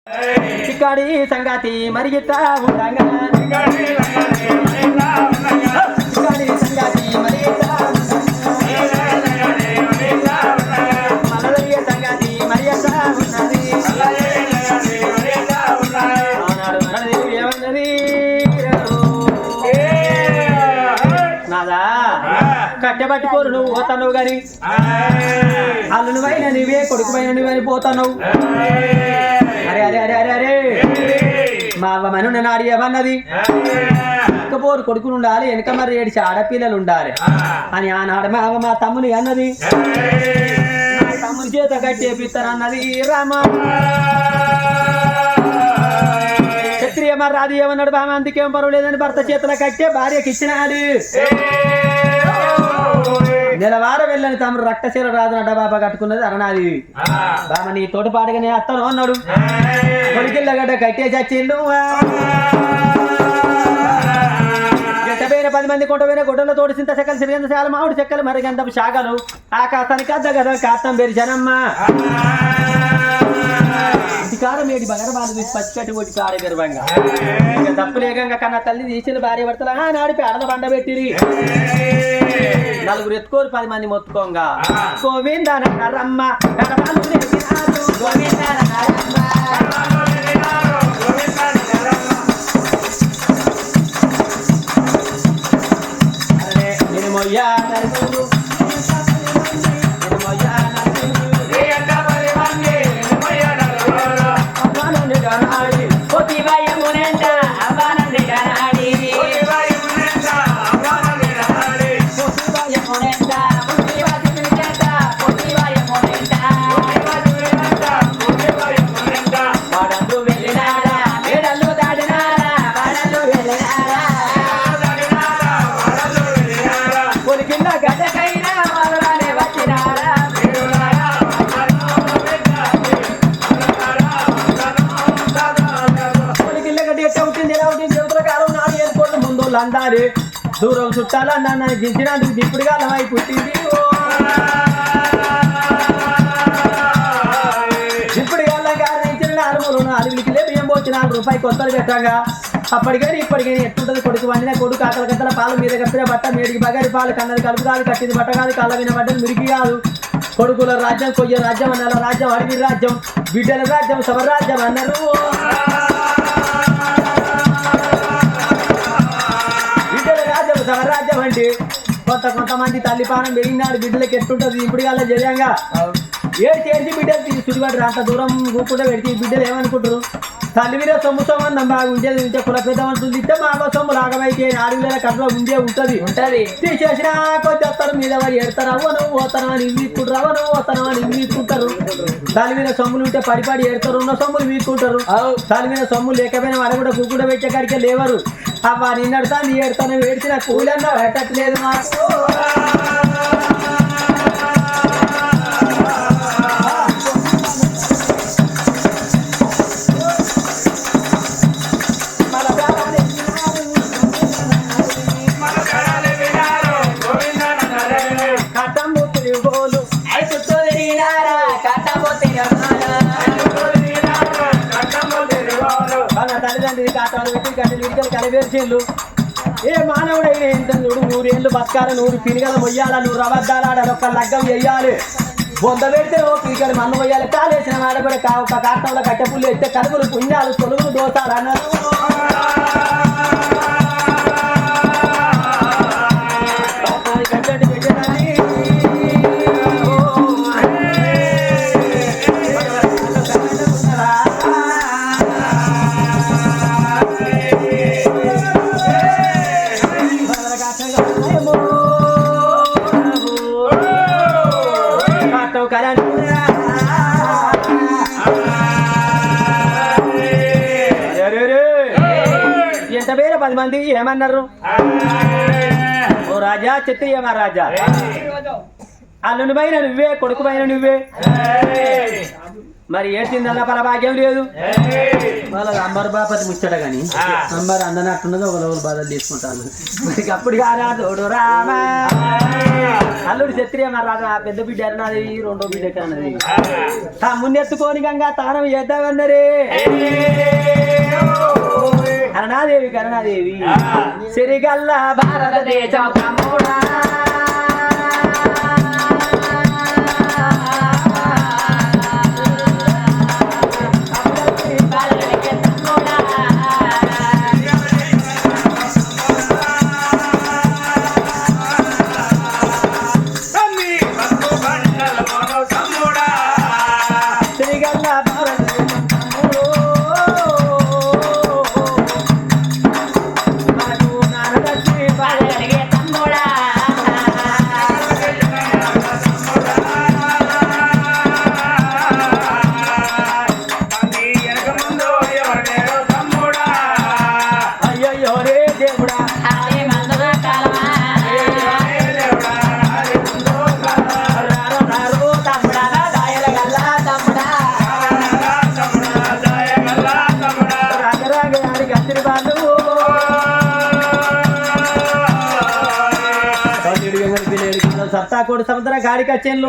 ఇక్కడి సంగతి మరిగితా ఉండగా కట్టెబట్టుకోరు నువ్వు పోతావు గాని అల్లును పైన నువ్వే కొడుకు పైన నువ్వే పోతావు. అరే అరే అరే అరే అరే మా అవ్వ మను నాడి ఏమన్నది పోరు కొడుకులు ఉండాలి వెనక మరి ఏడిచి ఆడపిల్లలు ఉండాలి అని ఆనాడు మా అవ్వ మా తమ్ముని అన్నది. తమ్ముని చేత కట్టేపిస్తానన్నది రామ. క్షత్రియ మరి రాదు ఏమన్నాడు బామ అందుకేం పర్వాలేదని భర్త చేతుల కట్టే భార్యకి ఇచ్చినాడు. నెలవార వెళ్ళని తమ్ముడు రక్తశీల రాదు నడ్డ బాబా కట్టుకున్నది అరణాది బామ నీ తోటి పాటగానే అత్తను అన్నాడు. కొడుకిళ్ళగడ్డ కట్టేసి వచ్చిండు. గట్టపోయిన 10 మంది కొంటపోయిన గుడ్డల తోటి చింత చెక్కలు సిరిగంత చాలా మామిడి చెక్కలు మరిగంత శాఖలు ఆకాశానికి అద్ద కదా కాస్తం పెరిచానమ్మా. ఇంటికారం ఏడి బంగారు బాధ తీసి పచ్చికట్టి కొట్టి కాడే గర్వంగా తప్పులేకంగా కన్నా తల్లి తీసిన భార్య భర్తలు నాడిపి అడల బండ పెట్టిరి. 4 ఎత్తుకోరు 10 మంది మొత్తుకోంగా గోవిందమ్మ నేను మొయ్యా అందాలి దూరం చుట్టాలన్నా నన్ను దించినందుకు దిప్పుడు కాలమై పుట్టింది. ఇప్పుడు కారణించిన 4 లేదు బియ్యం పోచి ₹4 కొత్తలు పెట్టాగా అప్పటికైనా ఇప్పటికైనా ఎట్టుంటది కొడుకు వండిన కొడుకు ఆకలి గంటల పాలు మీద కప్పిన బట్ట మేడికి బగారి పాలు కన్నది కలుపు కాదు కట్టింది బట్ట కాదు కళ్ళ విన బట్టలు మిరికి కాదు. కొడుకుల రాజ్యం కొయ్య రాజ్యం అన్నారు రాజ్యం అడవి రాజ్యం బిడ్డల రాజ్యం సవరాజ్యం అన్నారు. రాజ్యం అంటే కొంతమంది తల్లిపానం పెరిగినాడు బిడ్డలకి ఎట్టుంటది ఇప్పుడు కల్లా జయంగా ఏడ్చి బిడ్డలు తీసుకుడిపడ్డారు. అంత దూరం కూకుండా పెడితే బిడ్డలు ఏమనుకుంటారు తల్లి మీద సొమ్ము సొమ్మందం బాగా ఉండేది ఉంటే కుల పెద్ద మనుషులు ఇస్తే మా సొమ్ము రాగమైతే 4 వేల కట్ల ఉండే ఉంటది తీసేసినా కొంచెం వస్తారు మీద వాడు ఎడతారు అవ్వను పోతాను అని వీక్కుంటారు అవ్వను పోతాను అని వీక్కుంటారు. తల్లి మీద సొమ్ములు ఉంటే పడిపాడి ఏడతారు ఉన్న సొమ్ములు వీక్కుంటారు. తల్లి మీద సొమ్ము లేకపోయినా వాడు కూడా కూకుండా పెట్టే కాడికే లేవరు. అవ్వ నిన్నడతా నీ ఎడతాను ఏడ్చిన కూలన్నా పెట్టట్లేదు మాకు. తల్లిదండ్రులు కాటాలు పెట్టి గంటలు ఇడికలు కలిపేసేళ్ళు ఏ మానవుడైనా ఎంత చూడు 100 ఏళ్ళు బతకాలి 100 పినిగలు మొయ్యాలి 100 అబద్ధాలు ఒక్క లగ్గం వెయ్యాలి బొంద పెడితే ఓ పినికలు మన్ను మొయ్యాలి కాలేసిన వాడ కూడా ఒక కాటంలో కట్టెపుల్లు ఎత్తే కలుగులు పుణ్యాలు తొలుగులు దోసాలు అన్నారు. ఎంత పేరు 10 మంది ఏమన్నారు ఓ రాజా క్షత్రియ మహారాజా అల్లుని పైన నువ్వే కొడుకు పైన నువ్వే మరి ఏడ్చిందల్లా పల భాగ్యం లేదు. వాళ్ళ అంబర్ బాపతి ముచ్చట గాని అంబర్ అందనట్టున్నది ఒక రోజు బాధలు తీసుకుంటాను. మరి అప్పుడు కాదా తోడు రామా అల్లుడు క్షత్రియ మరి రాజు పెద్ద బిడ్డ అన్నది రెండో బిడ్డ అన్నది ముందెత్తుకోని గంగా తానం చేద్దామన్నరే కరుణాదేవి కరుణాదేవి సిరిగల్ల భారతదేశం సత్తాకోడు సముద్ర గాడి కచ్చేళ్ళు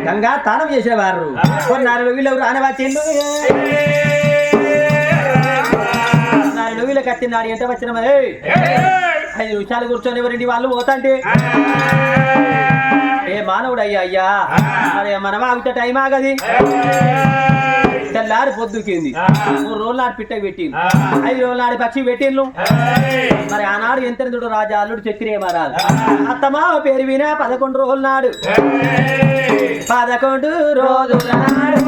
గంగా తానం చేసేవారు కొన్నాళ్ళు వీళ్ళెవరు ఆనవాచేళ్ళు నాలుగు వీళ్ళకి వచ్చింది ఎంత వచ్చిన 5 నిమిషాలు కూర్చొని ఎవరింటి వాళ్ళు పోతాంటే ఏ మానవుడు అయ్యా మరి మనం ఆగితే టైం ఆగది తెల్లారి పొద్దుకింది 3 రోజుల నాడు పిట్టకి పెట్టింది 5 రోజుల నాడు పక్షి పెట్టిండ్లు మరి ఆనాడు ఎంతెందుడు రాజా అల్లుడు చక్రియ మహారాజు అత్తమా పేరు వినా 11 రోజుల నాడు 11 రోజుల నాడు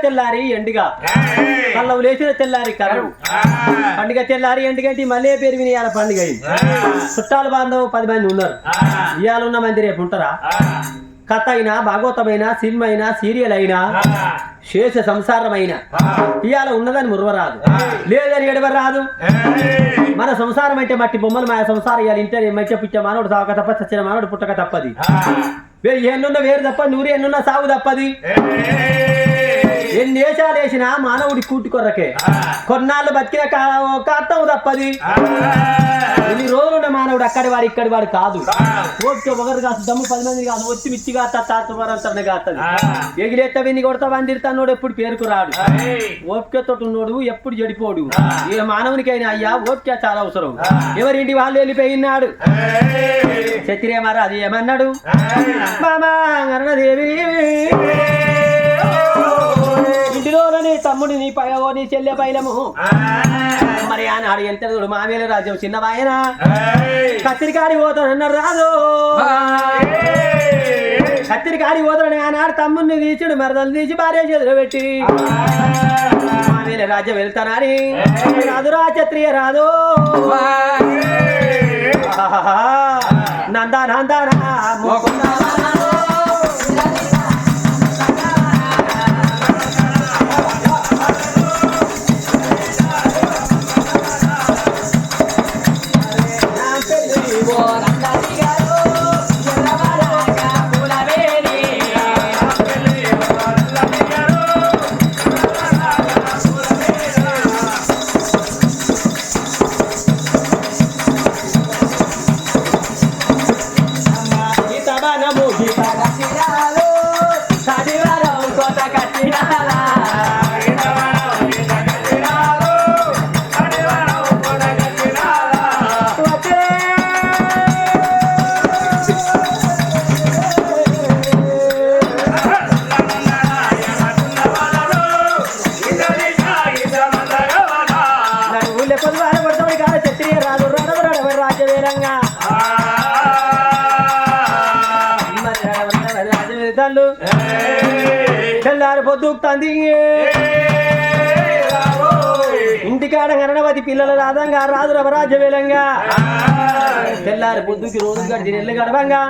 తెల్లారి ఎండుగా కళ్ళవు లేచిన తెల్లారి కరువు పండుగ తెల్లారి ఎండుగంటే మళ్ళీ పేరు వినియాల పండుగ చుట్టాలు బాంధవు 10 మంది ఉన్నారు ఇవాళ ఉన్న మంది రేపు ఉంటారా కథ అయినా భాగవతమైనా సినిమా అయినా సీరియల్ అయినా శేష సంసారమైన ఇవాళ ఉన్నదని మురవరాదు లేదని ఎడవరాదు మన సంసారం అంటే మట్టి బొమ్మలు మా సంసారం ఇవాళ ఇంటే మంచి పిచ్చ మానవుడు సాగక తప్ప చచ్చిన మానవుడు పుట్టక తప్పది ఎన్నున్న వేరు తప్ప 100 ఎన్నున్న సాగు తప్పది ఎన్ని దేశాలు వేసినా మానవుడి కూటి కొర్రకే కొన్నాళ్ళు బతికిన కాటం తప్పది ఎన్ని రోజులున్న మానవుడు అక్కడి వాడు ఇక్కడి వాడు కాదు ఓపిక ఒకరు కాదు దమ్ము 10 మంది కాదు వచ్చి మిచ్చిగా తాతనే కాస్తుంది ఎగిలేత్త వెన్ని కొడతా వందిరుతాడు ఎప్పుడు పేరుకు రాడు ఓపికతో ఉన్నోడు ఎప్పుడు చెడిపోడు ఏ మానవునికైనా అయ్యా ఓపిక చాలా అవసరం ఎవరింటి వాళ్ళు వెళ్ళిపోయినాడు క్షత్రియ మహారాజు ఏమన్నాడు మామా అరుణదేవి ఇంటిలోని తమ్ముడి నీ పయవో నీ చెల్లె పైలము మరి ఆనాడు ఎంత మామేల రాజ్యం చిన్నవాయన కత్తిరికాడి పోతానన్నారు రాదు కత్తిరికాడి పోతాడని ఆనాడు తమ్ముడిని తీసిడు మరదలు తీసి భార్య చేతులు పెట్టి మామేల రాజ్యం వెళ్తానని రాదురా క్షత్రియ రాదు నందా నందానా లేకపోతే వారు పడతాడు కాదు క్షత్రియ రాజు రాజవేరంగా రాజవేదాలు తెల్లారి పొద్దుకుతుంది ఇంటికాడ గణపతి పిల్లల రాధంగా రాజు రవరాజ్యవేలంగా తెల్లారి పొద్దుకి రోజు గడిచి నెల్లు గడవంగా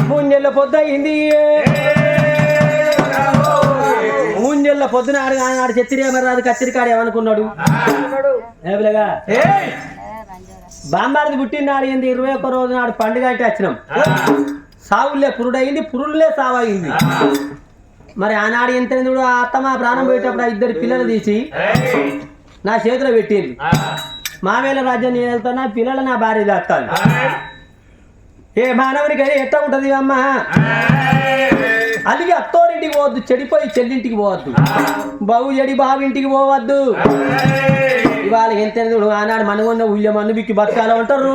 3 నెలల పొద్దు అయింది 3 నెలల పొద్దున ఆడు క్షత్రియమరాజు కచ్చరికాడు ఏమనుకున్నాడు బాంబారిది పుట్టినాడు ఏంది 21 రోజు నాడు పండుగ అంటే వచ్చినాం సావులే పురుడయింది పురుడులే సావయింది మరి ఆనాడు ఎంత అత్తమ్మ ప్రాణం పోయేటప్పుడు ఆ 2 పిల్లలు తీసి నా చేతిలో పెట్టింది మావేల రాజ్యం నేను వెళ్తాను పిల్లలు నా భార్య దాస్తాను ఏ మానవునికి అది ఎట్లా ఉంటది అమ్మ అలాగే అత్తోరింటికి పోవద్దు చెడిపోయి చెల్లింటికి పోవద్దు బావు చెడి బావింటికి పోవద్దు ఇవాళ ఎంత ఆనాడు మనకున్న ఊళ్ళో మన్ను బిక్కి బతకాల ఉంటారు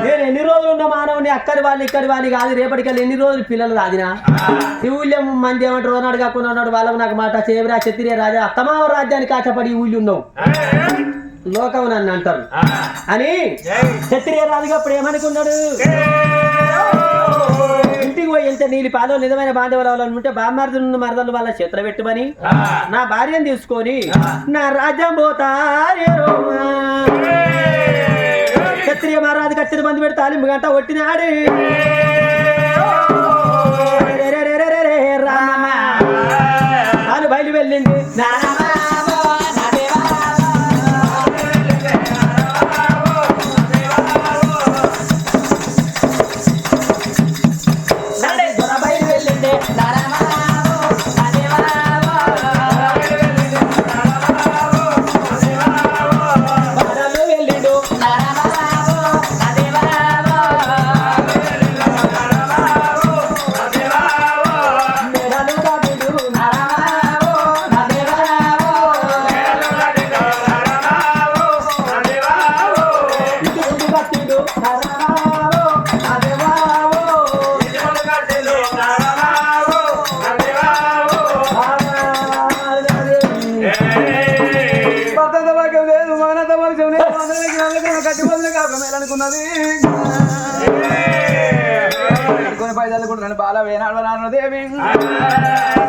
నేను ఎన్ని రోజులు ఉన్న మానవుని అక్కడి వాళ్ళు ఇక్కడి వాళ్ళు కాదు రేపటికల్లా ఎన్ని రోజులు పిల్లలు రాదినా ఈ ఊళ్ళో మంది ఏమంటారు ఓనాడు కాకుండా ఉన్నాడు వాళ్ళకు నాకు మాట చేవరా క్షత్రియ రాజా అత్తమావ రాజ్యానికి ఆశపడి ఊళ్ళు ఉన్నావు లోకం నన్ను అంటారు అని క్షత్రియ రాజుగా అప్పుడు ఏమనుకున్నాడు ఇంటికి పోయి వెళ్తే నీళ్ళు పాదో నిజమైన బాంధవులు ఉంటే బామ్మర్దులు మరదలు వాళ్ళ చేతులు పెట్టుమని నా భార్యను తీసుకొని నా రాజ్యం పోతా క్షత్రియ మహారాజు కచ్చిన మంది పెడితే తాలింపు గంట కొట్టినాడు రాను బయలు వెళ్ళింది కొన్ని పైసలు కూడా నన్ను బాగా వేనాడు దేవి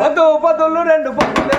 పొద్దు పొద్దులు 2 పొద్దులు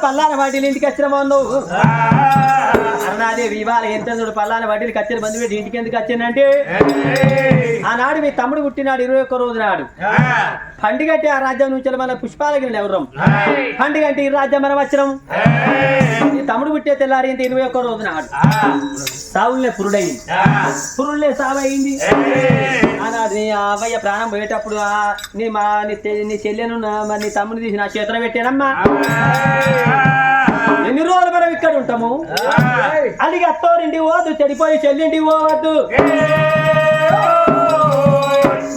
పల్లాన వాటిని ఇంటికి వచ్చిన బాగుండవు అరుణాదేవి ఇవాళ ఎంత పల్లాన వాటిని కచ్చిన బంధు పెట్టి ఇంటికి ఎందుకు వచ్చిందంటే ఆనాడు మీ తమ్ముడు పుట్టినాడు 21 రోజు నాడు పండుగంటే ఆ రాజ్యం నుంచి మన పుష్పాలగిరి ఎవరం పండుగంటే ఈ రాజ్యం మనం వచ్చినాం ఈ తమ్ముడు పుట్టే తెల్లారి 21 రోజు నాడు సావులే పురుడయింది పురుడులే సావయింది ఆనాడు నీ అవ్వయ్య ప్రాణం పోయేటప్పుడు నీ చెల్లెను మరి నీ తమ్ముడు తీసి నా చేతులు పెట్టానమ్మా ఎన్ని రోజులు మనం ఇక్కడ ఉంటాము అలాగే అత్తోరింటికి పోవద్దు చెడిపోయి చెల్లింటికి పోవద్దు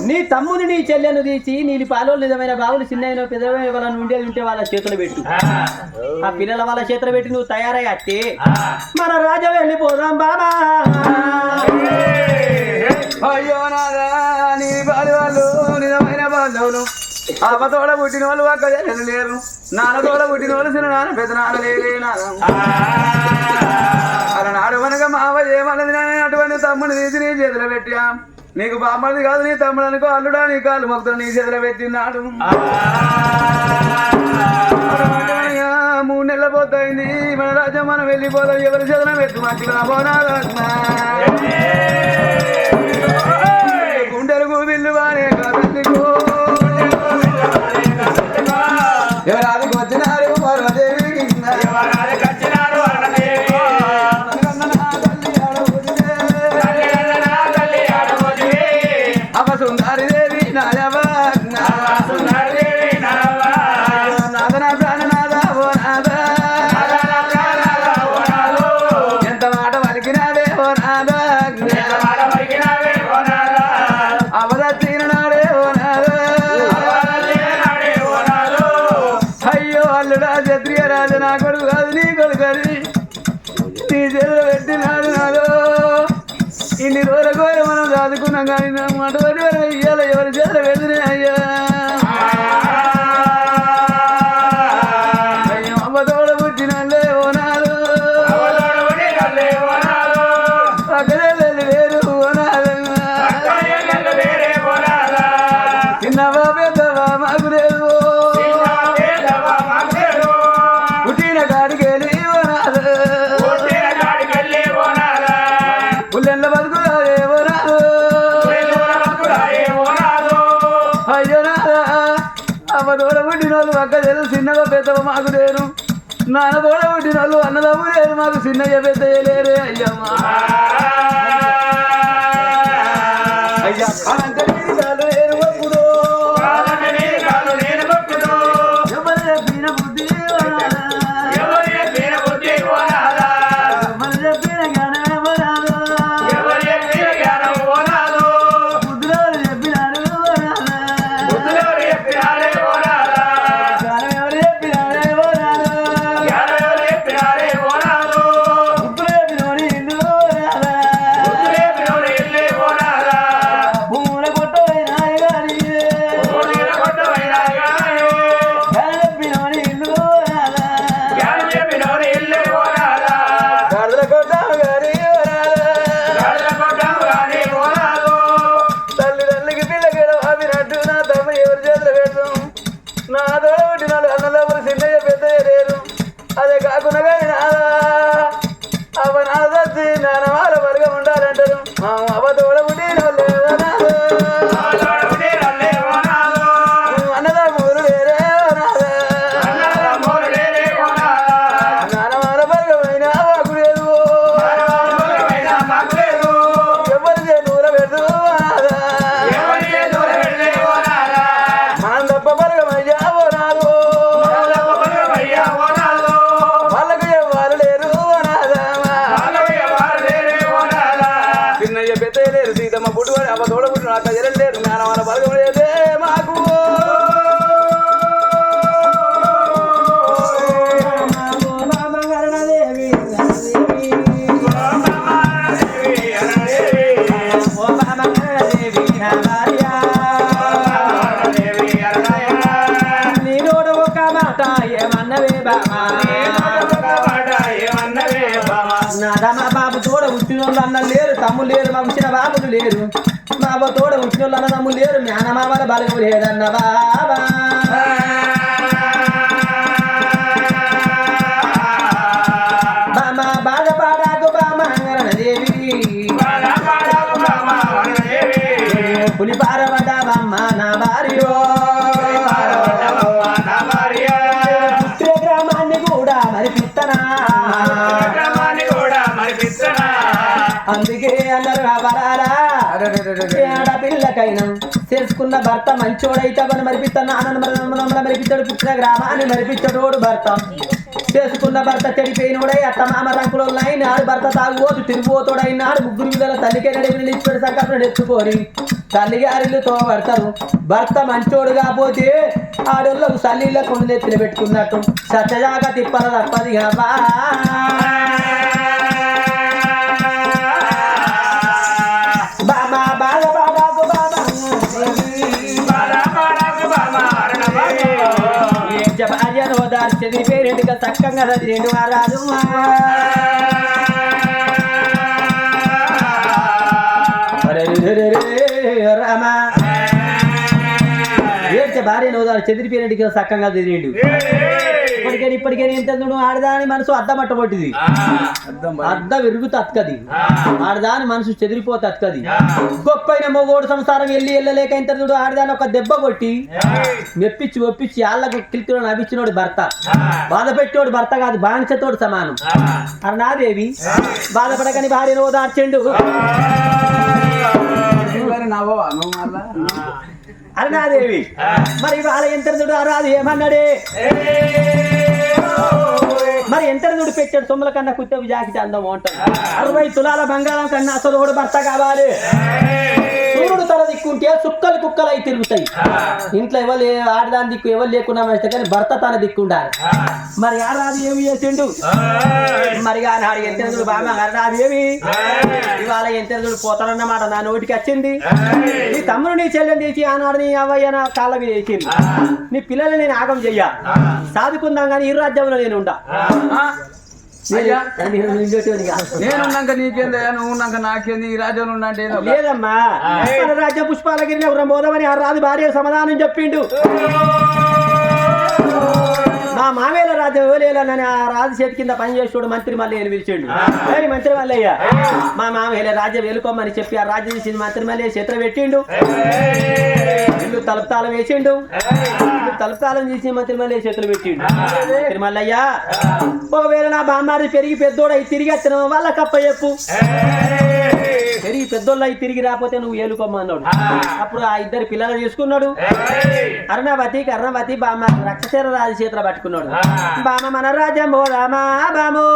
నీ తమ్ముని నీ చెల్లెను తీసి నీళ్ళు పాలు నిజమైన బావులు చిన్న పెద్దమైన వాళ్ళని ఉండేది ఉంటే వాళ్ళ చేతులు పెట్టు ఆ పిల్లల వాళ్ళ చేతులు పెట్టి నువ్వు తయారై అట్టే మన రాజా వెళ్ళిపోదాం బాబా అయ్యో నాదా నీ బాలి వాళ్ళు నిజమైన బాధవులు అమ్మతోడ పుట్టిన వాళ్ళు అక్క చెల్లెలు లేరు నాన్నతోడ పుట్టిన వాళ్ళు చిన్న నాన్న పెద్ద నాన్న లేనా అలనాడు మనక మావ ఏమన్నది అటువంటి తమ్ముని తీసి నీ చేతిలో పెట్టా నీకు బామ్మది కాదు నీ తమ్ముడు అనుకో అల్లుడా నీ కాళ్ళు మొక్కుతాడు నీ చేతిలో పెట్టినాడు పొద్దైంది మన రాజ్యం మనం వెళ్ళిపోదాం ఎవరి చదనం ఎత్తు మంచిగా పోనాదన్నా గుండెలకు బిల్లు వాడే కాదకు ఎవరాదికి వచ్చినారు వరదేవికి అవ సుందరి దేవి నాయవ నాదన ప్రాణనాద ఓ నాద ఎంత మాట పలికినావే ఓ నాద అవదచ్చిన నాడే ఓ నాద అయ్యో అల్లుడా క్షత్రియ రాజు నా కొడుకు కాదు నీ కొడుకు అది నీ చేతులు పెట్టినాడు నాదో ఇన్ని రోజుల కోరి మనం దాదుకున్నాం కానీ నా మాట పడి వరకు ఇయ్యాల ఎవరి చేతులు పెడుతున్నాయి అయ్యా అయ్యో అమ్మ తోడ పుట్టినల్లే ఓనాలు అక్కడే వేరు ఓనాలు చిన్నవా పెద్దవా మాకు లేదు పుట్టిన కాడికి వెళ్ళి ఓనాలు పుల్లెండ్ల బతుకురాలే ఓనాలు అయ్యో నాదా అమ్మ తోడ పుట్టిన వాళ్ళు అక్క తెలుసు చిన్నగా పెద్దవ మాకు లేరు నాన్న తోడ పుట్టిన వాళ్ళు అన్నదమ్ము లేరు మాకు చిన్నగా పెద్దయ్య లేరే అయ్యమ్మా అయ్యా కాలంటే నీరు కాలు లేరు ఒప్పుడు ఎవరు చెప్పిన బుద్ధి ఓనాలా ఎవరు చెప్పిన జ్ఞానం ఓనాలు బుద్ధులు చెప్పినారు ఓనాలా జ్ఞానం ఎవరు చెప్పినారే ఓనాలు బుద్ధులు చెప్పినోని ఇల్లు ఓనాలా భూముల కొట్టవైనాయి గాని జ్ఞానం చెప్పినోని ఇల్లు ఓనాలా గాడిదల కొట్టావు గాని ఓనాలా తల్లిదండ్రులకి పిల్లకేడ ఆపినట్టు నా తమ్మ ఎవరి చేతులు పెడతాం నా తోటి నాడు అన్నదమ్ములు చిన్నయ్య పెద్దయ్య లేరు అదే కాకుండా కానీ నాదా అవ నాదచ్చి నాన్న వాళ్ళ బలగా ఉండాలంటారు మా అవ తోడ పుట్టిన అన్నదమ్ములు లేరే నాన్న వాళ్ళ బలగమైన మాకు లేదు ఎవరి చేతుల పెడదు మనం తప్ప బలగమయ్యా ఓనాలు వాళ్ళకు ఎవరు లేరు చిన్నయ్య పెద్దయ్య లేరు సీతమ్మ పుట్టుకొని అమ్మ తోడ పుట్టిన అక్క జరలు లేరు నాన్న వాళ్ళ బలగం లేదే మాకు నీలోడు ఒక మాట ఏమన్నవే బామా నాదమ్మ బాబు తోడ పుట్టిన వాళ్ళు అన్న లేరు తమ్ముడు లేరు మా వచ్చిన బాబులు లేరు మా బాబు తోడ పుట్టిన వాళ్ళు అన్న తమ్ముడు లేరు మేనమామల బలము లేదన్న బాబా బామా బాధపాడాకు బామాంగరణదేవి పులిపారబడ్డ బామ్మ నా భార్యో పుట్టిన గ్రామాన్ని కూడా మరిపిత్తనా అందుకే అన్నారు వరాలా ఆడపిల్లకైనా చేసుకున్న భర్త మంచోడైతే అవని మరిపిస్తాను నాన్న మరిపిస్తాడు పుట్టిన గ్రామాన్ని మరిపిస్తాడు భర్త చేసుకున్న భర్త చెడిపోయినోడై అత్త మామ రంకులో నాడు భర్త తాగుబోతు తిరిగిపోతాడైనాడు ముగ్గురు విధాల తల్లికే నడిపిన ఇచ్చాడు సంకల్పం ఎత్తుకొని తల్లిగారితో పడతారు భర్త మంచోడు కాకపోతే ఆడోళ్ళకు సల్లీళ్ళ కొండ నెత్తిన పెట్టుకున్నట్టు సత్యజాగా తిప్పల తప్పది కాబా బామా బాధ బాబాకు బాబా భార్యను ఓదార్చేది పేరెంటుగా చక్కగా చదివేండు రాజు రామా ఏడ్చే భార్యను ఓదారు చెదిరి పేరెంటుగా చక్కగా చదివేండు ఇప్పటికే ఎంత ఆడదాని మనసు అద్దమట్టబట్టింది అద్దం విరుగు తక్కది ఆడదాని మనసు చెదిరిపోతే తక్కది గొప్పైన మొగోడు సంసారం వెళ్ళలేక ఇంత చూడు ఆడదాని ఒక దెబ్బ కొట్టి మెప్పించి ఒప్పించి ఆళ్ళకు కిల్కిలో నవ్విచ్చినోడు భర్త బాధ పెట్టోడు భర్త కాదు బానిసతోడు సమానం అరుణాదేవి బాధపడకని భార్యను ఓదార్చెండు అరుణాదేవి మరి వాళ్ళ ఎంతరుడు రాదు ఏమన్నాడే మరి ఎంతరుడు పెట్టాడు సొమ్ముల కన్నా కుత్తవి జాకితే అందం అంటాడు 60 తులాల బంగారం కన్నా అసలు కూడా భర్త కావాలి సూర్యుడు తల దిక్కుంటే సుక్కలు కుక్కలు అయి తిరుగుతాయి ఇంట్లో ఎవరు ఆడదాని దిక్కు ఎవరు లేకుండా వేస్తే కానీ భర్త తన దిక్కుండాలి మరి ఆడరాదు ఏమి చేసిండు మరి ఆనాడు ఎంతరుడు బామ్మ ఆడరాదు ఏమి ఇవాళ ఎంతరుడు పోతారన్నమాట నా నోటికి వచ్చింది నీ తమ్ముడు నీ చెల్లెని తీసి ఆనాడు నీ అవ్వయ్య నా కాళ్ళ మీద వేసింది నీ పిల్లల్ని నేను ఆగం చెయ్య సాదుకుందాం కానీ ఈ రాజ్యంలో నేను ఉండా నేనున్నాక నీకేందా నువ్వు ఉన్నాక నాకేంది ఈ రాజ్యంలో ఉన్నా అంటే లేదమ్మా మన రాజ్య పుష్పాలగిరి పోదామని ఆ రాజు భార్య సమాధానం చెప్పిండు మా మామేల రాజ్యం ఇవ్వలేనని ఆ రాజు చేతి కింద పని చేసేవాడు మంత్రి మల్లయ్యని పిలిచిండు మంత్రి మల్లయ్య మా మామేల రాజ్యం వెళ్ళుకోమని చెప్పి ఆ రాజ్యం తీసింది మంత్రి మల్లయ్య చేతులు పెట్టిండు ఇల్లు తలుపుతాళం వేసిండు తలుపుతాళం తీసి మంత్రి మల్లయ్య చేతులు పెట్టిండు మంత్రి మల్లయ్య ఒకవేళ నా బామ్మారి పెరిగి పెద్దోడు అయి తిరిగి వచ్చిన వాళ్ళ కప్ప చెప్పు పెరిగి పెద్దోళ్ళు అయి తిరిగి రాకపోతే నువ్వు ఏలుకోమన్నాడు అప్పుడు ఆ ఇద్దరు పిల్లలు తీసుకున్నాడు కర్ణవతి బామ్మ రక్తశర రాజు చేతులు పట్టుకున్నాడు బామ్మ మన రాజ్యం పోదామా బామో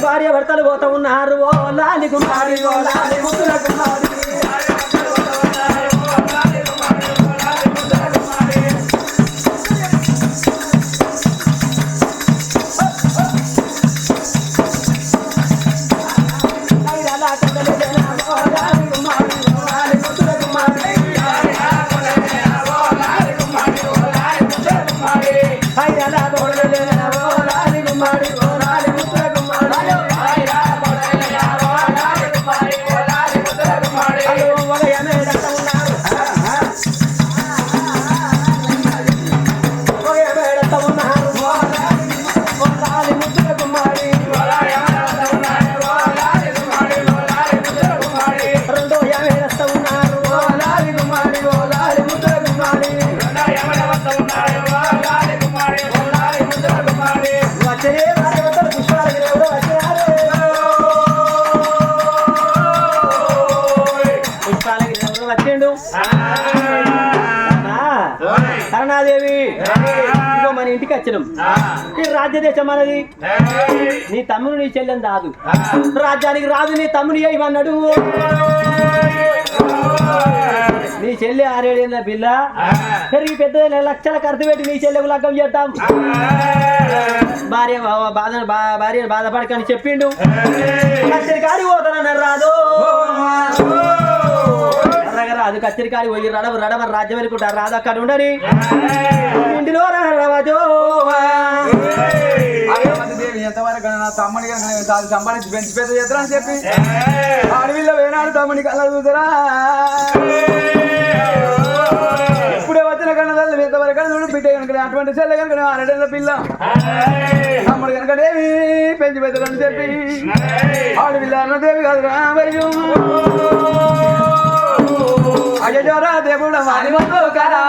భార్య భర్తలు పోతా ఉన్నారు ఓ లాలి కుమారి ఓ లాలి ముద్దుల కుమారి కరుణాదేవి మన ఇంటికి వచ్చినాం ఈ రాజ్యదేశం అనేది నీ తమ్ముడు నీ చెల్లెని రాదు రాజ్యానికి రాదు నీ తమ్ముని ఏమన్నాడు నీ చెల్లి 6 ఏళ్ళ పిల్ల పెరిగి పెద్ద లక్షల ఖర్చు పెట్టి నీ చెల్లెకు లగ్గం చేద్దాం భార్య బాధపడకని చెప్పిండు కచ్చరికాడి పోతానన్నారు రాదు రాదు కచ్చరికాడి పోయి రడమ రాజ్యం అనుకుంటారు రాదు అక్కడ ఉండని ఇంటిలో రాజో ఎంతవరకు నా తమ్ముడి సంపాదించి పెంచి పెద్ద చేద్దరా అని చెప్పి అడవిలో వేనాడు తమ్ముడి కళ్ళ చూసారా ఇప్పుడే వచ్చిన కన్నా ఎంతవరకు చూడు బిడ్డ కనుక అటువంటి చెల్లె కనుక 6 ఏళ్ళ పిల్ల తమ్ముడు కనుకనేమి పెంచి పెద్దలని చెప్పి అడవిలో అన్నదేవి కాదురా మరియు అయ్యోరా దేవుడు మాది ముందు కదా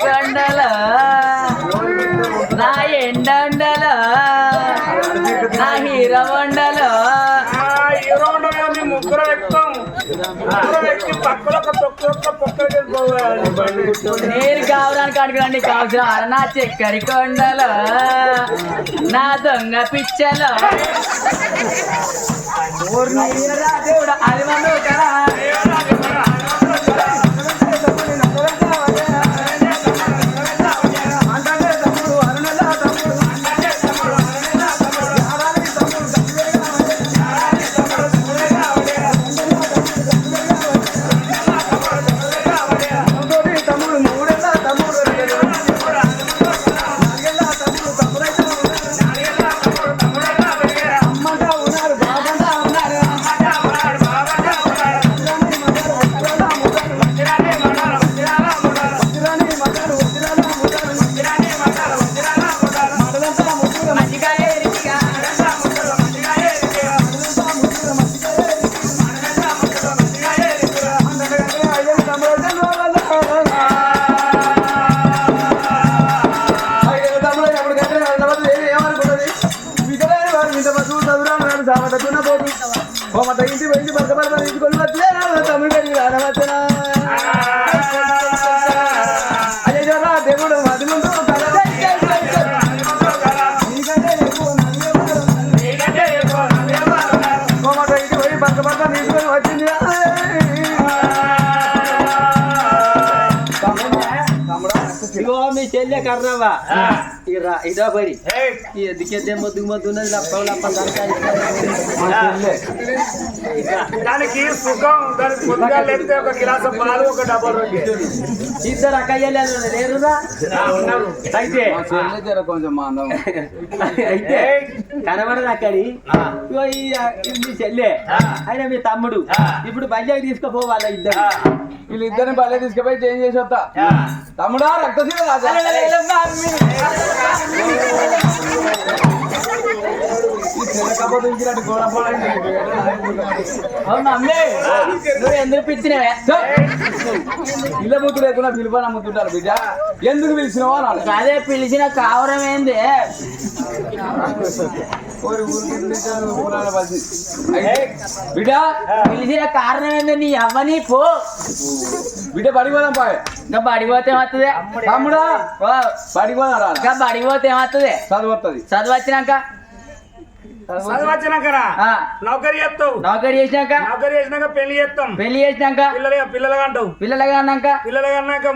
కొండలో నా ఎండండలో నా హీరో వండలో ముగ్గురు ఎక్కుతాం పక్కలో ఒక పొక్కలకి పోవాలి. నేను కావడానికి అడగండి కావలసిన నా చక్కరి కొండలో నా దొంగ పిచ్చలో దేవుడు అది మందు కదా మీ చెల్లె కర్రవా ఇదో పడి ఎదికేదే మొద్దు మొద్దున్నది దానికి సుఖం దానికి పొద్దుగా లేకపోతే ఒక గిలాసం పాలు ఒక డబ్బా రొట్టె. ఇద్దరు అక్కయ్యలు లేరురా అయితే కొంచెం అయితే కనబడదు అక్కడి మీ చెల్లె ఆయన మీ తమ్ముడు ఇప్పుడు బంజాకి తీసుకుపోవాలి ఇద్దరు వీళ్ళిద్దరిని బల్లే తీసుకుపోయి చేంజ్ చేసి వస్తా. తమ్ముడా రక్తశీల మమ్మీ నువ్వు ఎందుకు పిచ్చినవే ఇళ్ళ ముద్దు లేకుండా పిలుపని అమ్ముతుంటారు బిడ్డ. ఎందుకు పిలిచినావో అన్నాడు. అదే పిలిచిన కావరం ఏంది బిడ్డ పిలిచిన కారణం ఏంది నీ అవ్వని పో బిడ్డ పడిపోదాం పాయ్. ఇంకా బడిపోతే ఏమవుతుంది తమ్ముడా పడిపోదాం రా. ఇంకా బడిపోతే ఏమవుతుంది చదువు వస్తుంది. చదువు వచ్చినాక చదివచ్చినాకరా నౌకరీ చేస్తావు. నౌకరీ చేసినాక నౌకరీ చేసినాక పెళ్లి చేస్తాం. పెళ్లి చేసినాక పిల్లలుగా అంటావు. పిల్లలుగా అన్నాక పిల్లలుగా అన్నాక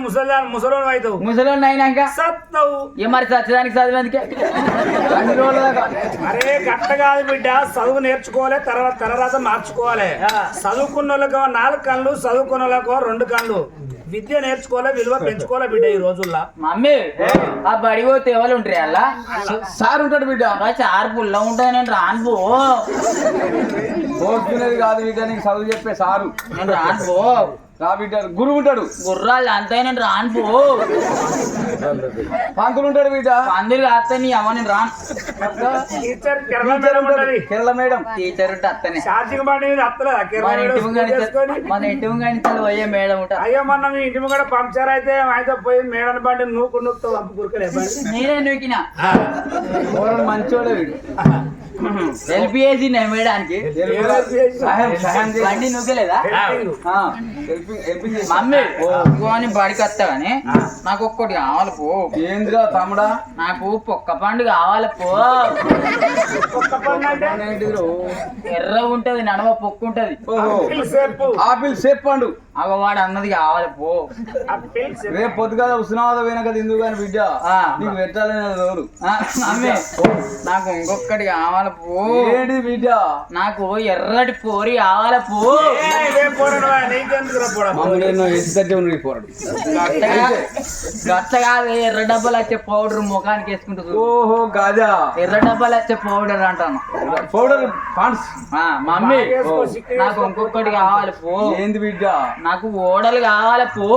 ముసలోడు అవుతావు. ముసలోని అయినాక సత్తావు. ఏ మరి చచ్చడానికి చదివేందుకే అన్ని రోజుల దాకా. అరే గట్ట కాదు బిడ్డ, చదువు నేర్చుకోవాలి, తర్వాత మార్చుకోవాలి. చదువుకున్న వాళ్ళకు 4 కళ్ళు, చదువుకున్న వాళ్ళకు 2 కళ్ళు. విద్య నేర్చుకోవాలి, విలువ పెంచుకోవాలి బిడ్డ ఈ రోజుల్లో. మమ్మీ ఆ బడి పోతే ఎవరు ఉంటారు అలా సార్ ఉంటాడు బిడ్డ. సార్ పుల్ల ఉంటాయి నేను రాను పో కోరుకునేది కాదు బిడ్డ, నీకు చదువు చెప్పే సారు. నేను రాను పో రా బిడ్డ. గురువు ఉంటాడు. గుర్రాలు అంతా నేను రాను పో పంతులు ఉంటాడు బిడ్డ. అందరు కాస్త నీ అమ్మ నేను రాను. కేరళ మేడం టీచర్ ఉంటే అత్తనే ఛార్జింగ్ బండి మన ఇంటి ముంగడి పోయే మేడం ఉంటా. అయ్యో మొన్న మీ ఇంటి ముంగడ పంక్చర్ అయితే అయితే పోయి మేడం బండి నూకుతావు అంపు గురకలే బండి. నేనే నూకినా మంచోడే వీడు. హెల్ప్ చేసి మేడానికి బండి నూకలేదా మమ్మీ అని బడికి వస్తా గానీ నాకు ఒక్కటి కావాలి పో. ఏంద్రా తమ్ముడా? నాకు పొక్క పండు కావాలి పో. ఎర్ర ఉంటది, నడవ పొక్కు ఉంటది. ఆపిల్ సేప్ పండు అగవాడు అన్నది కావాలి పో. రేపు పొద్దుగా ఉష్ణవాద వెనక తిందు కానీ బిడ్డ నీకు పెట్టాలని ఎవరు. మమ్మీ నాకు ఇంకొకటి కావాలి పో. ఏంటి బిడ్డ? నాకు ఎర్రటి పోరి కావాలి పో. గట్ట కాదు, ఎర్ర డబ్బాలు వచ్చే పౌడర్ ముఖానికి వేసుకుంటుంది. ఓహో గాజా. ఎర్ర డబ్బాలు వచ్చే పౌడర్ అంటాను. Powder Pond's. మమ్మీ నాకు ఇంకొకటి కావాలి పో. ఏంది బిడ్డ? నాకు ఓడలు కావాలి పో.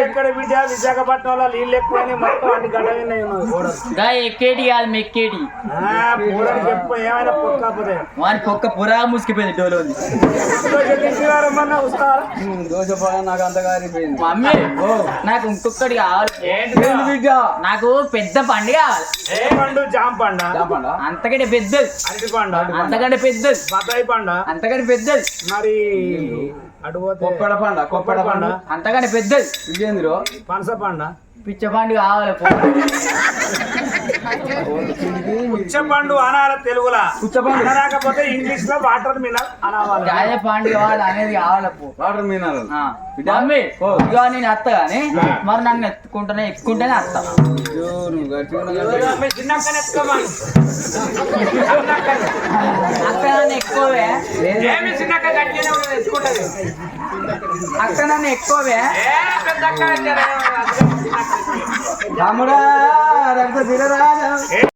ఎక్కడ బిడ్డ? విశాఖపట్నంలో నీళ్ళు ఎక్కువ మొత్తం అన్ని గడ్డ ఎక్కేటి కాదు మెక్కేటి. ఊరానికి ఎప్పుడు ఏమైనా పొక్కపోతే వాని పొక్క పురా ముసికిపోయింది డోలో ఉంది. నాకు అంత కారిపోయింది. మమ్మీ నాకు ఇంకొకటి కావాలి. నాకు పెద్ద పండు కావాలి. ఏ పండు? జామ పండ, అంతకంటే పెద్దది, అరటి పండ, అంతకంటే పెద్దది, బత్తాయి పండ, అంతకంటే పెద్దది, మరి అటుపోతే కొప్పడ పండ అంతకంటే పెద్దది, ఇదేంద్రో పనస పండ, పిచ్చ పండు కావాలి. పుచ్చ పండు అనాల తెలుగులా, పుచ్చపండు రాకపోతే ఇంగ్లీష్ లో వాటర్ మినల్ అనాలి. జాయ పండు కావాలి అనేది కావాలి. Water mineral. మమ్మీ ఇదిగో నేను అత్త గాని మరి నన్ను ఎక్కుంటేనే అత్త. చిన్నక్కని ఎత్తుకోమని అక్క నన్ను ఎక్కువే, ఏమి చిన్నక్క గట్టిగానే ఉన్నది, ఎత్తుకుంటది. అక్క నన్ను ఎక్కువే. పెద్ద అక్క తమ్ముడా రక్త